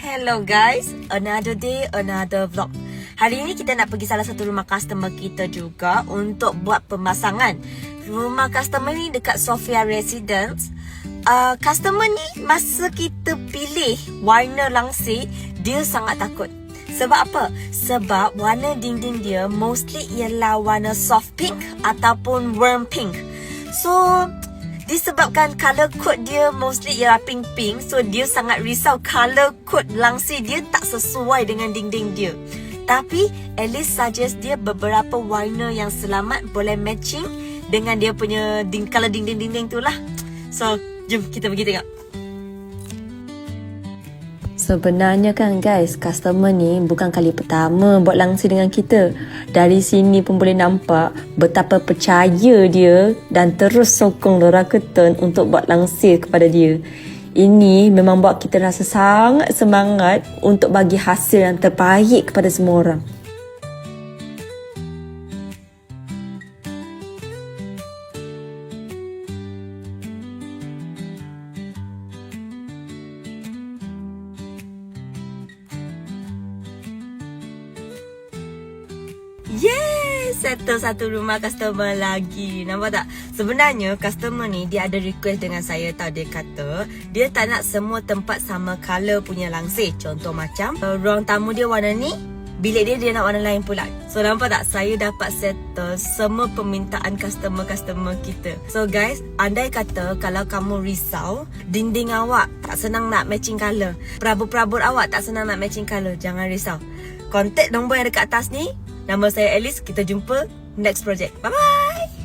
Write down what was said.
Hello guys, another day, another vlog. Hari ini kita nak pergi salah satu rumah customer kita juga untuk buat pemasangan. Rumah customer ni dekat Sophia Residence. Customer ni masa kita pilih warna langsir, dia sangat takut. Sebab apa? Sebab warna dinding dia mostly ialah warna soft pink ataupun warm pink. So disebabkan color code dia mostly ialah pink-pink, so dia sangat risau color code langsir dia tak sesuai dengan dinding dia. Tapi at least suggest dia beberapa warna yang selamat boleh matching dengan dia punya color dinding-dinding tu lah. So jom kita pergi tengok. Sebenarnya kan guys, customer ni bukan kali pertama buat langsir dengan kita. Dari sini pun boleh nampak betapa percaya dia dan terus sokong Laura Curtain untuk buat langsir kepada dia. Ini memang buat kita rasa sangat semangat untuk bagi hasil yang terbaik kepada semua orang. Yes, settle satu rumah customer lagi. Nampak tak? Sebenarnya customer ni dia ada request dengan saya tau. Dia kata dia tak nak semua tempat sama color punya langsir. Contoh macam ruang tamu dia warna ni, bilik dia nak warna lain pula. So nampak tak? Saya dapat settle semua permintaan customer-customer kita. So guys, andai kata kalau kamu risau dinding awak tak senang nak matching color, perabot-perabot awak tak senang nak matching color, jangan risau. Kontak nombor yang dekat atas ni. Nama saya Alice. Kita jumpa next project. Bye-bye.